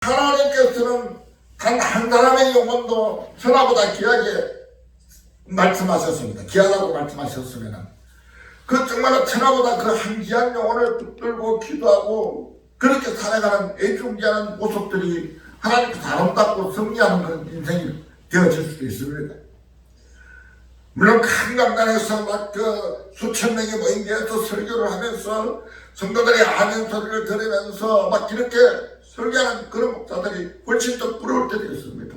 하나님께서는 단 한 사람의 영혼도 천하보다 귀하게 말씀하셨습니다. 귀하다고 말씀하셨으면 그 정말로 천하보다 그 한 귀한 영혼을 붙들고 기도하고 그렇게 살아가는 애중지하는 모습들이 하나님께서 아름답고 승리하는 그런 인생이 되어질 수도 있습니다. 물론 큰 강단에서 막 그 수천 명이 모인 데에서 설교를 하면서 성도들이 아멘 소리를 들으면서 막 이렇게 설교하는 그런 목사들이 훨씬 더 부러울 때도 있습니다.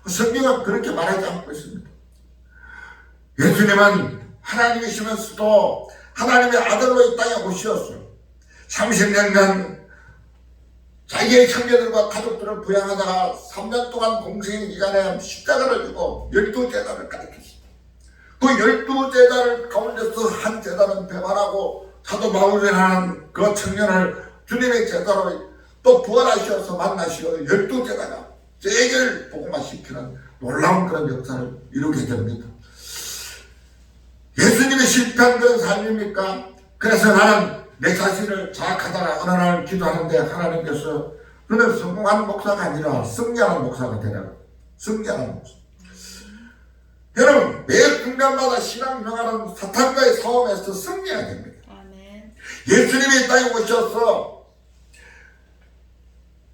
성경은 그렇게 말하지 않고 있습니다. 예수님은 하나님이시면서도 하나님의 아들로 이 땅에 오셨어요. 30년간 자기의 형제들과 가족들을 부양하다가 3년 동안 공생의 기간에 십자가를 지고 12제자를 가르쳤습니다. 그 12제자를 가운데서 한 제자는 배반하고 사도 바울이라는 그 청년을 주님의 제자로 또 부활하셔서 만나시어 12제자가 세계를 복음화시키는 놀라운 그런 역사를 이루게 됩니다. 예수님이 실패한 그런 삶입니까? 그래서 나는 내 자신을 자학하다가 어느 날 기도하는데 하나님께서 너는 성공한 목사가 아니라 승리하는 목사가 되라. 승리하는 목사. 여러분 매 순간마다 신앙생활은 사탄과의 싸움에서 승리해야 됩니다. 아멘. 예수님이 이 땅에 오셔서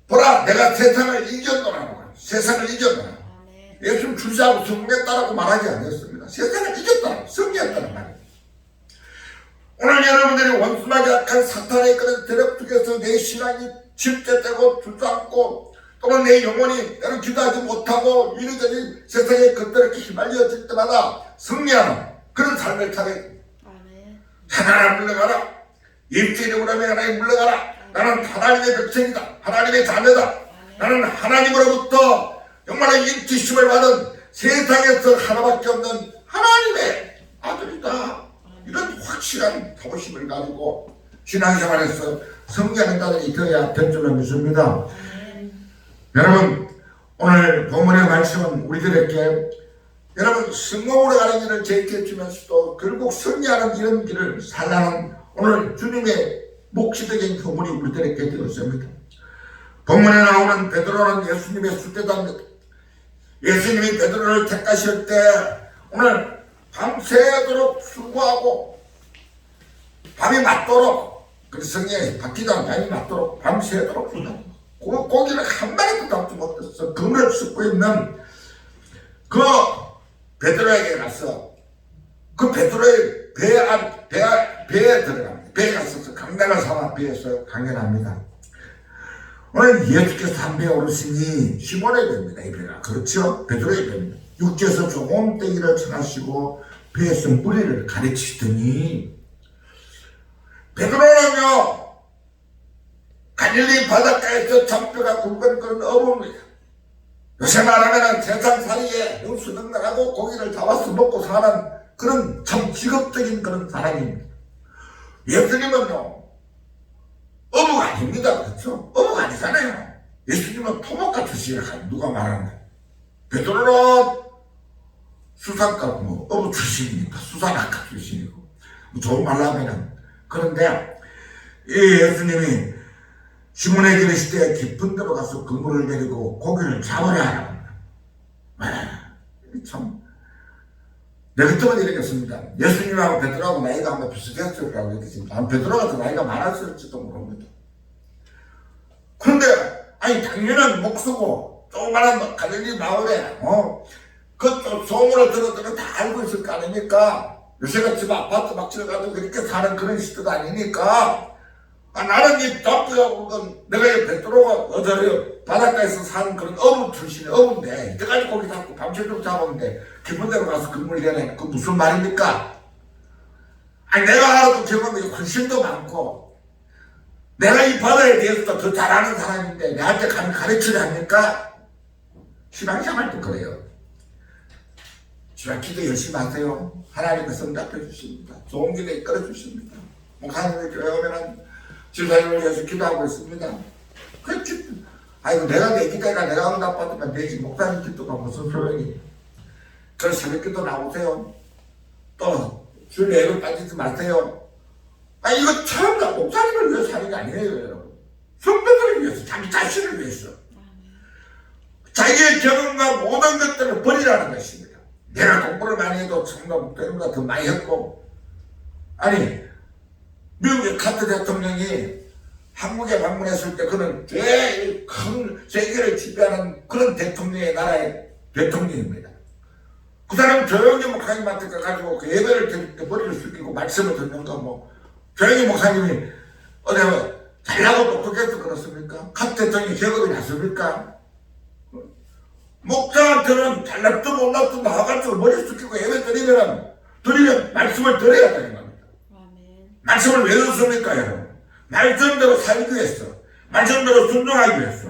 보라 내가 세상을 이겼노라. 세상을 이겼노라. 예수님 출세하고 성공했다라고 말하지 않았습니다. 세상을 이겼다. 승리했다는 말입니다. 오늘 여러분들이 원수마게 악한 사탄의 그런 대력 속에서 내 신앙이 침체되고 주저앉고 또는 내 영혼이 때로 기도하지 못하고 이리저리 세상의 것들에 휘말려질 때마다 승리하는 그런 삶을 살아야 됩니다. 하나님 물러가라. 입술이 오라면 하나님 물러가라. 나는 하나님의 백성이다. 하나님의 자녀다. 나는 하나님으로부터 정말 인기심을 받은 세상에서 하나밖에 없는 하나님의 아들이다. 이런 확실한 자부심을 가지고 신앙생활에서 승리하는 자들이 되어야 될 줄로 믿습니다. 여러분 오늘 본문의 말씀은 우리들에게 여러분 성공으로 가는 길을 제시해주면서도 결국 승리하는 이런 길을 살라는 오늘 주님의 묵시적인 교훈이 우리들에게 되었습니다. 본문에 나오는 베드로는 예수님의 수제자입니다. 예수님이 베드로를 택하실 때 오늘 밤새도록 수고하고 밤이 맞도록 그 성경에 바뀌자 밤이 맞도록 밤새도록 수고하고 그 고기를 한 마리도 잡지 못해서 금을 씹고 있는 그 베드로에게 가서 그 베드로의 배에 들어갑니다. 배에 가서 강단을 삼아 배에서 강연합니다. 오늘 예수께서 한 배에 오르시니 시몬의 배입니다. 이 배가 그렇죠? 베드로의 배입니다. 육지에서 조금 떼기를 청하시고 배에서 무리를 가르치시더니 베드로는요 갈릴리 바닷가에서 잔뼈가 굵은 그런 어부입니다. 요새 말하면 세상살이에 영수능력하고 고기를 잡아서 먹고 사는 그런 참 직업적인 그런 사람입니다. 예수님은요 어부가 아닙니다. 그렇죠? 어부가 아니잖아요. 예수님은 토목가 출신이라 누가 말하는 베드로는 수산가 뭐 어부 출신이니까 수산학과 출신이고 뭐 좋은 말로 하면은 그런데 이 예수님이 시몬에게 이르실 때 깊은 데로 가서 그물을 내리고 고기를 잡으라 하라. 참 내가 그때만 이랬겠습니다. 예수님하고 베드로하고 나이가 아마 비슷했을 거라고 얘기했습니다. 베드로가 더 나이가 많았을지도 모릅니다. 그런데 아니 당연한 목수고 조그마한 갈릴리 마을에 그쪽 소문을 들어도 다 알고 있을 거 아닙니까? 요새같이 아파트 막 지어가지고 그렇게 사는 그런 시대가 아니니까 나는 이 잡부하고 내가 이 베드로가 어저리 바닷가에서 사는 그런 어부 출신의 어부인데 이때까지 고기 잡고 밤새도록 잡았는데 깊은 데로 가서 그물 내내 그 무슨 말입니까? 아니 내가 알아도 경험이 훨씬 더 많고 내가 이 바다에 대해서 더 잘 아는 사람인데 내한테 가르치려 합니까? 신앙생활도 그래요. 주말 기도 열심히 하세요. 하나님께서 응답해 주십니다. 좋은 길에 이끌어 주십니다. 목사님의 교회 오면은 집사님을 위해서 기도하고 있습니다. 아이고 내가 내 기도가 내가 응답받으면 되지 목사님 기도가 무슨 소용이에요. 그래서 새벽 기도 나오세요. 또 주 내로 빠지지 마세요. 이거 처음 다 목사님을 위해 사는 게 아니에요 여러분. 성도들을 위해서, 자기 자신을 위해서. 자기의 경험과 모든 것들을 버리라는 것입니다. 내가 공부를 많이 해도 성도 목사님보다 더 많이 했고, 아니 미국의 카트 대통령이 한국에 방문했을 때 그는 제일 큰 세계를 지배하는 그런 대통령의 나라의 대통령입니다. 그 사람은 조용히 목사님한테 가가지고 그 예배를 드릴 때 머리를 숙이고 말씀을 듣는 거 뭐 조용히 목사님이 어디 잘나고 똑똑해서 그렇습니까? 카트 대통령이 계급이 났습니까? 목사한테는 잘났든 못났든 나와가지고 머리 숙이고 예배 드리면 말씀을 드려야 되는 겁니다. 말씀을 왜 듣습니까, 여러분? 말씀대로 살기 위해서, 말씀대로 순종하기 위해서.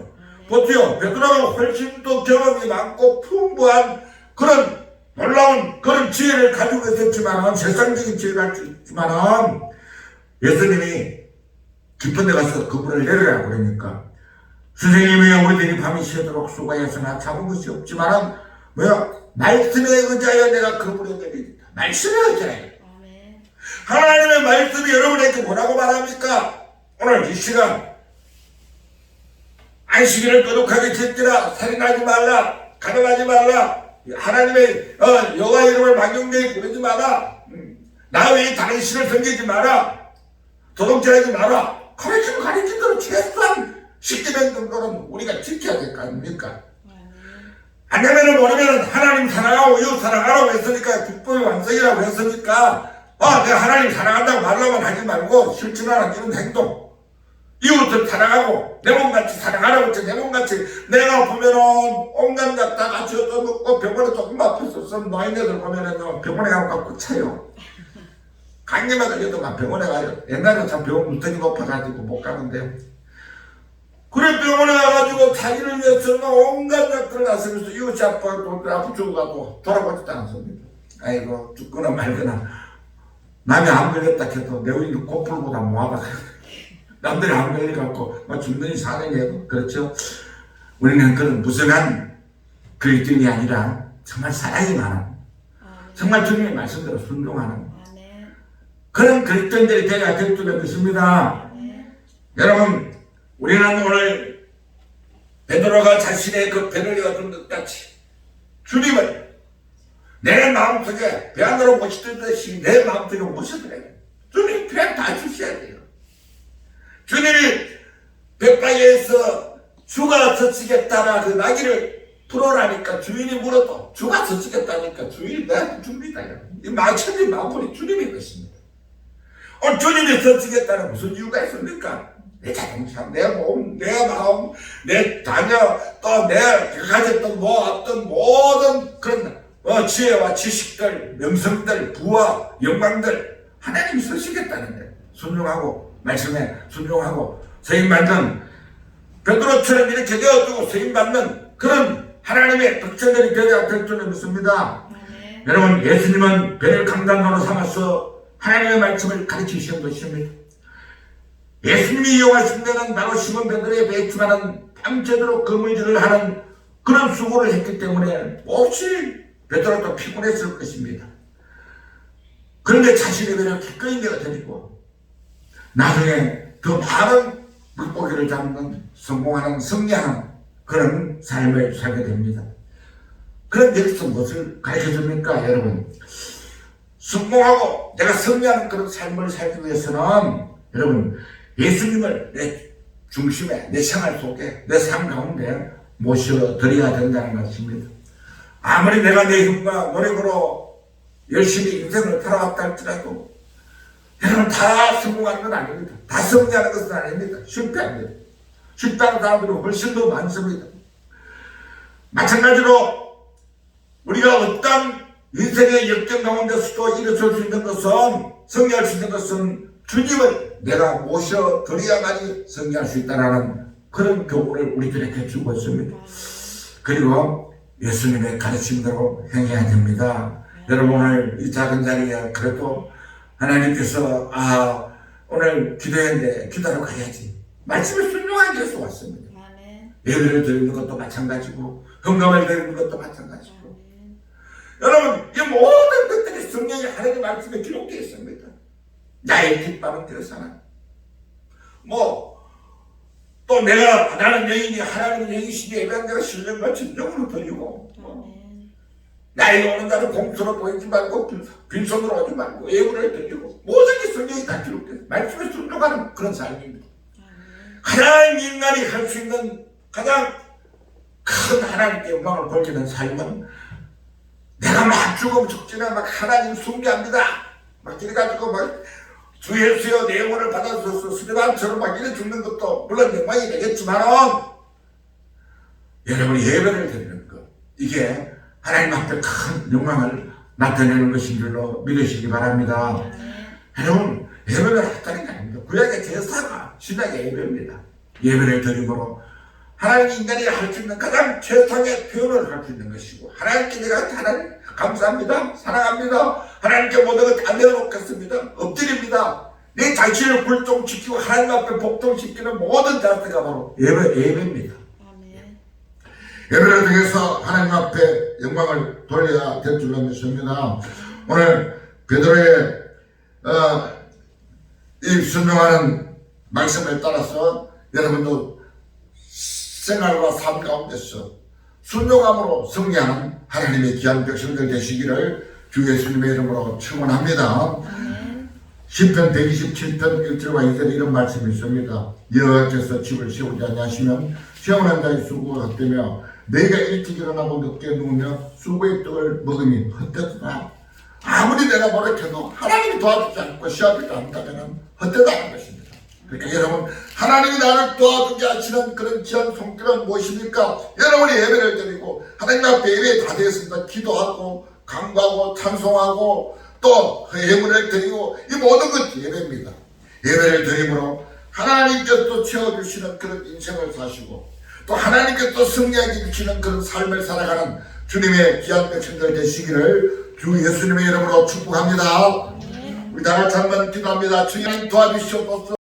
보세요, 베드로가 훨씬 더 경험이 많고 풍부한 그런 놀라운 그런 지혜를 가지고 있었지만, 세상적인 지혜를 가지고 있지만, 예수님이 깊은 데 가서 그분을 내려라 그러니까, 선생님이 우리들이 밤이 새도록 수고하였으나 잡은 것이 없지만, 말씀에 의지하여 내가 그분을 내리겠다. 말씀에 의지하여. 하나님의 말씀이 여러분에게 뭐라고 말합니까? 오늘 이 시간 안식일을 거룩하게 지키라, 살인하지 말라, 가늠하지 말라, 하나님의 여호와 이름을 망령되이 부르지 마라, 나 외에 다른 신을 섬기지 마라, 도둑질하지 마라. 가르친 대로 최소한 10계명 정도는 우리가 지켜야 될 거 아닙니까? 아니면은 뭐냐면 하나님 사랑하고 이웃 사랑하라고 했으니까 국법의 완성이라고 했으니까 내가 하나님 사랑한다고 말로만 하지 말고 실천하는 이런 행동, 이웃을 사랑하고 내 몸같이 사랑하라고 했지. 내 몸같이 내가 보면은 온갖 다 같이 얻어먹고 병원에 조금 아파서 쓴 노인네들 보면은 병원에 가고 꼭 차요. 감기만 걸려도 막 병원에 가요. 옛날에 참 병원 물통이 높아가지고 못 가는데, 그래 병원에 가가지고 자기를 위해서는 온갖 약들을 나서면서 이웃이 아파도 아프 죽어가도 돌아보지도 않습니다. 아이고 죽거나 말거나 남이 안 걸렸다 해도 내 우리는 코뿔보다 뭐하다. 남들이 안 걸려갖고 죽는 사는 게 그렇죠. 우리는 그런 무성한 그리스도인이 아니라 정말 사랑이 많은, 정말 주님의 말씀대로 순종하는 그런 그리스도인들이 되어야 될 줄을 믿습니다. 여러분, 우리는 오늘 베드로가 자신의 그 배를 이어준 것 같이 주님을 내 마음속에 배 안으로 모시듯이 내 마음속에 모셔드려야 돼요. 주님 배 다 주셔야 돼요. 주님이 뱃바위에서 주가 젖히겠다라 그 나귀를 풀어라니까 주인이 물어도 주가 젖히겠다니까 주인이 내한테 줍니다. 이 마천의 마음이 주님의 것입니다. 주님이 젖히겠다는 무슨 이유가 있습니까? 내 자동차, 내 몸, 내 마음, 내 자녀, 또 내가 가졌던 어떤 모든 그런 지혜와 지식들, 명성들, 부와 영광들 하나님이 쓰시겠다는데 순종하고 말씀에 순종하고 세임받는 베드로처럼 이렇게 되어주고 세임받는 그런 하나님의 백성들이 되어야 될 줄을 믿습니다. 여러분, 예수님은 배를 강단으로 삼아서 하나님의 말씀을 가르치신 것입니다. 예수님이 이용하신 데는 바로 시몬 베드로의 배였지만은 밤새도록 그물질을 하는 그런 수고를 했기 때문에 몹시 베드로도 피곤했을 것입니다. 그런데 자신의 배를 기꺼이 내어드리고 나중에 더 많은 물고기를 잡는 성공하는 승리하는 그런 삶을 살게 됩니다. 그런 여기서 무엇을 가르쳐줍니까, 여러분? 성공하고 내가 승리하는 그런 삶을 살기 위해서는 여러분 예수님을 내 중심에, 내 생활 속에, 내 삶 가운데 모셔드려야 된다는 것입니다. 아무리 내가 내 힘과 노력으로 열심히 인생을 살아왔다 할지라도 여러분 다 성공하는 건 아닙니다. 다 승리하는 것은 아닙니다. 실패합니다. 실패하는 사람들은 훨씬 더 많습니다. 마찬가지로 우리가 어떤 인생의 역경 가운데서도 일어설 수 있는 것은, 승리할 수 있는 것은 주님을 내가 모셔드려야만이 승리할 수 있다는 그런 교훈을 우리들에게 주고 있습니다. 그리고 예수님의 가르침대로 행해야 됩니다. 여러분, 오늘 이 작은 자리에 그래도 하나님께서 오늘 기도했는데 기도하러 가야지, 말씀을 순종하기 위해서 왔습니다. 예배를 드리는 것도 마찬가지고 헌금을 드리는 것도 마찬가지고 여러분, 이 모든 것들이 성경에 하나님 말씀에 기록되어 있습니다. 나의 뒷밤은 되었잖아. 또 내가 나는 여인이 하나님은 영이시니 예배한 내가 신령과 진정으로 드리고 나이가 오는 날은 공수로 보이지 말고 빈손으로 오지 말고 예물을 드리고 모든 게 성경이 다 기록돼요. 말씀에 순종하는 그런 삶입니다. 가장 인간이 할 수 있는 가장 큰 하나님께 영광을 돌리는 삶은 내가 막 죽음 죽지나 막 하나님 숭배합니다 막 이래가지고 막 주 예수여 내 영혼을 받아주소서 스테반처럼 막 이래 죽는 것도 물론 영광이 되겠지만 여러분이 예배를 드리는 것 이게 하나님 앞에 큰 영광을 나타내는 것인 줄로 믿으시기 바랍니다. 여러분 예배를 했다는 게 아닙니다. 구약의 제사가 신약의 예배입니다. 예배를 드림으로 하나님 인간이 할 수 있는 가장 최상의 표현을 할 수 있는 것이고 하나님께 내가 하나님 감사합니다 사랑합니다 하나님께 모든 것 다 내어놓겠습니다 엎드립니다 내 자신을 불종시키고 하나님 앞에 복종시키는 모든 자세가 바로 예배입니다. 예배를 통해서 하나님 앞에 영광을 돌려야 될 줄로 믿습니다. 오늘 베드로의 이 순종하는 말씀에 따라서 여러분도 생활과 삶 가운데서 순종함으로 승리하는 하나님의 귀한 백성들 되시기를 주 예수님의 이름으로 축원합니다. 시편 127편 1절과 2절에 이런 말씀이 있습니다. 여호와께서 집을 세우지 아니하시면 세우는 자의 수고가 헛되며 내가 일찍 일어나고 늦게 누우며 수고의 떡을 먹으니 헛되다. 아무리 내가 노력해도 하나님이 도와주지 않고 시합을 안다면 헛되다는 것입니다. 그러니까 여러분 하나님이 나를 도와주게 하시는 그런 귀한 손길은 무엇입니까? 여러분이 예배를 드리고 하나님 앞에 예배 다 되었습니다. 기도하고 간구하고 찬송하고 또 예물을 드리고 이 모든 것이 예배입니다. 예배를 드림으로 하나님께서 채워주시는 그런 인생을 사시고 또 하나님께서 승리하게 주시는 그런 삶을 살아가는 주님의 귀한 백성들 되시기를 주 예수님의 이름으로 축복합니다. 우리 다 같이 한번 기도합니다. 주님 도와주시옵소서.